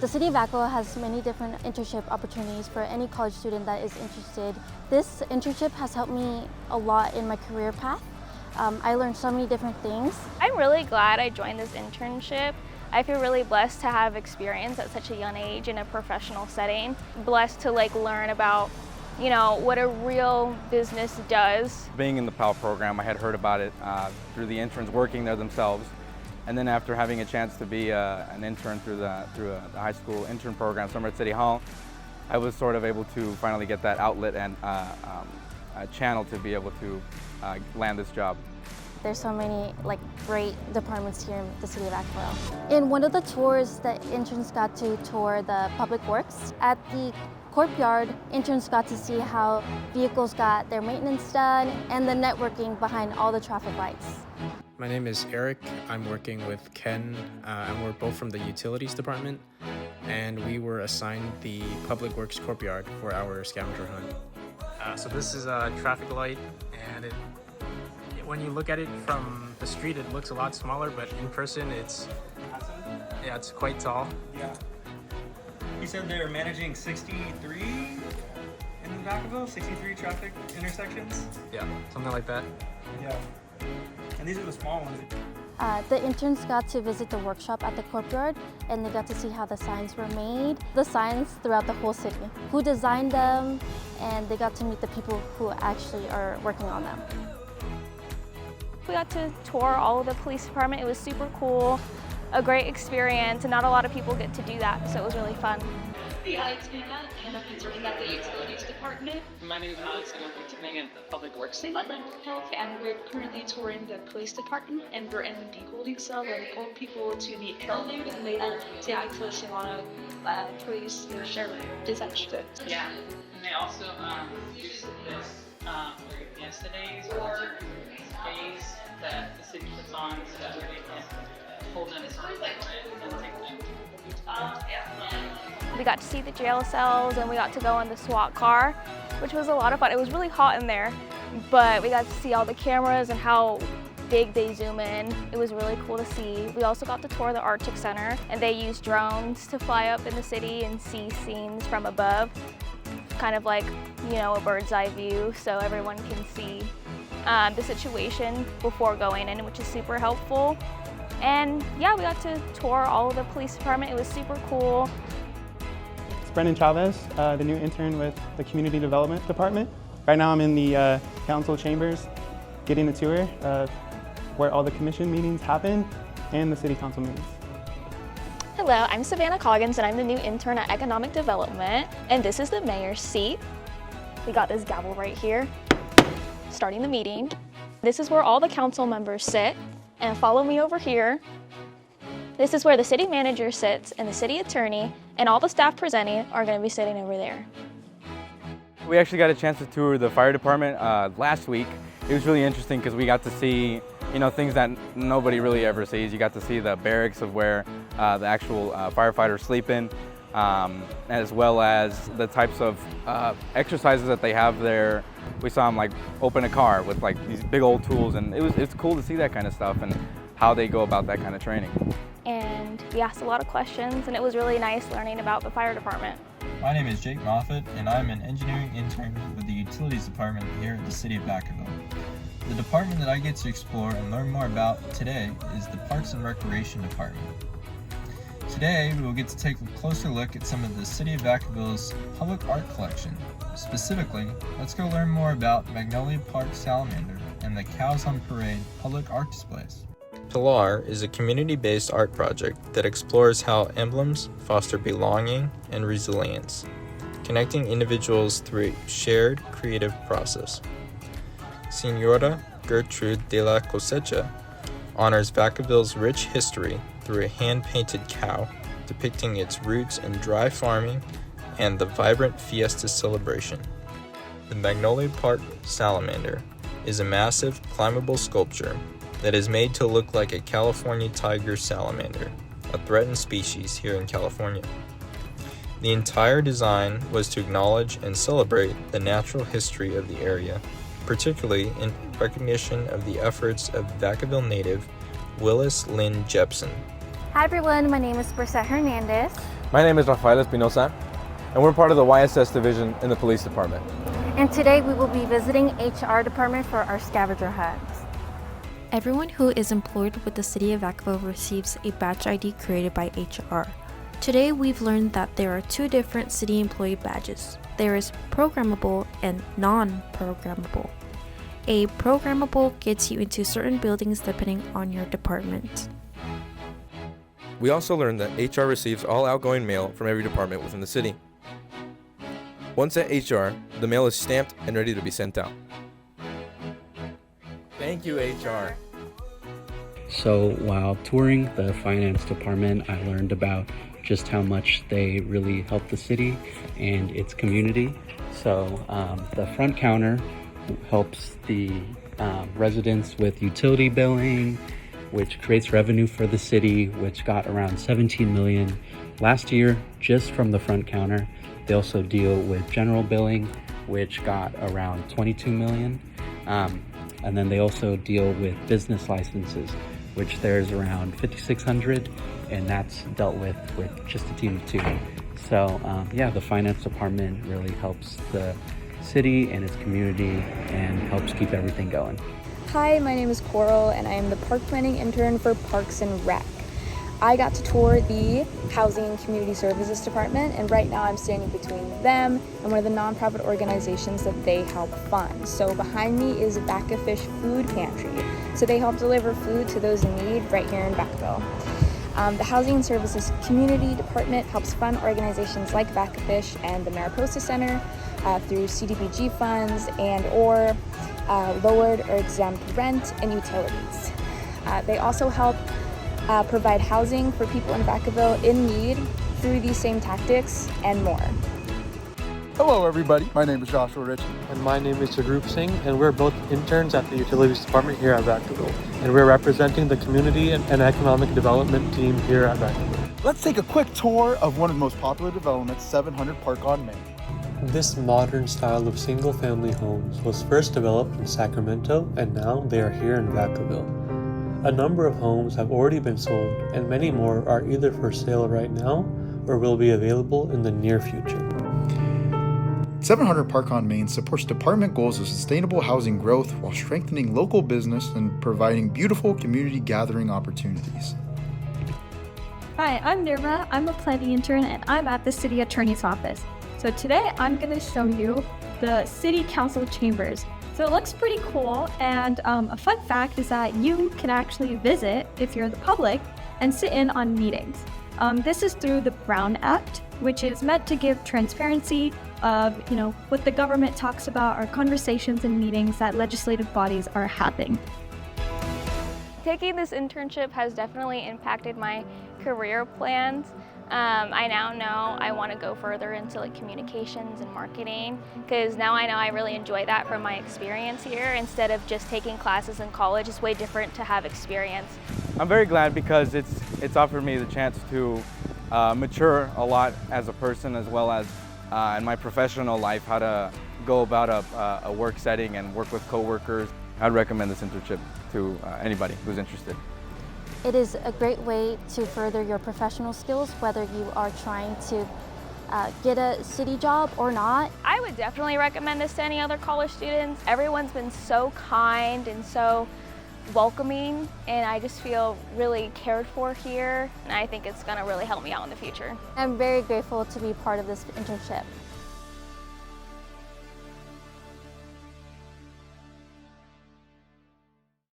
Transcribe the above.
The City of Vacaville has many different internship opportunities for any college student that is interested. This internship has helped me a lot in my career path. I learned so many different things. I'm really glad I joined this internship. I feel really blessed to have experience at such a young age in a professional setting. Blessed to learn about, what a real business does. Being in the PAL program, I had heard about it through the interns working there themselves. And then after having a chance to be an intern through the high school intern program somewhere at City Hall, I was sort of able to finally get that outlet and a channel to be able to land this job. There's so many great departments here in the City of Vacaville. In one of the tours, the interns got to tour the public works. At the courtyard, interns got to see how vehicles got their maintenance done and the networking behind all the traffic lights. My name is Eric. I'm working with Ken, and we're both from the utilities department, and we were assigned the public works courtyard for our scavenger hunt. So this is a traffic light, and when you look at it from the street, it looks a lot smaller, but in person, it's quite tall. Yeah. You said they're managing 63 in Vacaville, 63 traffic intersections? Yeah, something like that. Yeah. And these are the small ones. The interns got to visit the workshop at the courtyard, and they got to see how the signs were made, the signs throughout the whole city, who designed them, and they got to meet the people who actually are working on them. We got to tour all of the police department. It was super cool, a great experience, and not a lot of people get to do that, so it was really fun. It's Nina, and I'm working at the Utilities Department. My name is Alex, and I'm working in the Public Works Department. And we're currently touring the Police Department, and we're in the holding cell where we hold people to the elevator and they to access a lot of police and sheriff detention. Yeah, and they also use this for yesterday's or days that the city puts on so that they can hold them and take them. We got to see the jail cells and we got to go in the SWAT car, which was a lot of fun. It was really hot in there, but we got to see all the cameras and how big they zoom in. It was really cool to see. We also got to tour the Arctic Center, and they use drones to fly up in the city and see scenes from above, kind of like, a bird's eye view, so everyone can see the situation before going in, which is super helpful. And yeah, we got to tour all of the police department. It was super cool. It's Brendan Chavez, the new intern with the Community Development Department. Right now I'm in the council chambers, getting a tour of where all the commission meetings happen and the city council meetings. Hello, I'm Savannah Coggins and I'm the new intern at Economic Development, and this is the mayor's seat. We got this gavel right here, starting the meeting. This is where all the council members sit, and follow me over here. This is where the city manager sits and the city attorney, and all the staff presenting are going to be sitting over there. We actually got a chance to tour the fire department last week. It was really interesting because we got to see things that nobody really ever sees. You got to see the barracks of where the actual firefighters sleep in, as well as the types of exercises that they have there. We saw them open a car with these big old tools, and it's cool to see that kind of stuff and how they go about that kind of training. And we asked a lot of questions, and it was really nice learning about the fire department. My name is Jake Moffett, and I'm an engineering intern with the Utilities Department here at the City of Vacaville. The department that I get to explore and learn more about today is the Parks and Recreation Department. Today, we will get to take a closer look at some of the City of Vacaville's public art collection. Specifically, let's go learn more about Magnolia Park Salamander and the Cows on Parade public art displays. Pilar is a community-based art project that explores how emblems foster belonging and resilience, connecting individuals through a shared creative process. Señora Gertrude de la Cosecha honors Vacaville's rich history through a hand-painted cow depicting its roots in dry farming and the vibrant fiesta celebration. The Magnolia Park Salamander is a massive, climbable sculpture that is made to look like a California tiger salamander, a threatened species here in California. The entire design was to acknowledge and celebrate the natural history of the area, particularly in recognition of the efforts of Vacaville native Willis Lynn Jepson. Hi everyone, my name is Brissette Hernandez. My name is Rafael Espinosa, and we're part of the YSS division in the police department. And today we will be visiting HR department for our scavenger hunt. Everyone who is employed with the City of Vacaville receives a badge ID created by HR. Today we've learned that there are two different city employee badges. There is programmable and non-programmable. A programmable gets you into certain buildings depending on your department. We also learned that HR receives all outgoing mail from every department within the city. Once at HR, the mail is stamped and ready to be sent out. Thank you, HR. So while touring the finance department, I learned about just how much they really help the city and its community. So the front counter helps the residents with utility billing, which creates revenue for the city, which got around 17 million last year just from the front counter. They also deal with general billing, which got around 22 million. And then they also deal with business licenses, which there's around 5,600, and that's dealt with just a team of two. So yeah, the finance department really helps the city and its community and helps keep everything going. Hi, my name is Coral, and I am the park planning intern for Parks and Rec. I got to tour the Housing and Community Services Department, and right now I'm standing between them and one of the nonprofit organizations that they help fund. So behind me is Vacaville Food Pantry. So they help deliver food to those in need right here in Vacaville. The Housing and Services Community Department helps fund organizations like Vacaville and the Mariposa Center through CDBG funds and or lowered or exempt rent and utilities. They also help provide housing for people in Vacaville in need through these same tactics and more. Hello everybody, my name is Joshua Ritchie. And my name is Jagrup Singh, and we're both interns at the Utilities Department here at Vacaville. And we're representing the Community and Economic Development team here at Vacaville. Let's take a quick tour of one of the most popular developments, 700 Park on Main. This modern style of single-family homes was first developed in Sacramento, and now they are here in Vacaville. A number of homes have already been sold, and many more are either for sale right now or will be available in the near future. 700 Park on Main supports department goals of sustainable housing growth while strengthening local business and providing beautiful community gathering opportunities. Hi, I'm Nirma. I'm a planning intern and I'm at the City Attorney's Office. So today I'm going to show you the City Council chambers. So it looks pretty cool, and a fun fact is that you can actually visit, if you're the public, and sit in on meetings. This is through the Brown Act, which is meant to give transparency of, what the government talks about or conversations and meetings that legislative bodies are having. Taking this internship has definitely impacted my career plans. I now know I want to go further into communications and marketing, because now I know I really enjoy that from my experience here. Instead of just taking classes in college, it's way different to have experience. I'm very glad because it's offered me the chance to mature a lot as a person, as well as in my professional life, how to go about a work setting and work with coworkers. I'd recommend this internship to anybody who's interested. It is a great way to further your professional skills, whether you are trying to get a city job or not. I would definitely recommend this to any other college students. Everyone's been so kind and so welcoming, and I just feel really cared for here, and I think it's going to really help me out in the future. I'm very grateful to be part of this internship.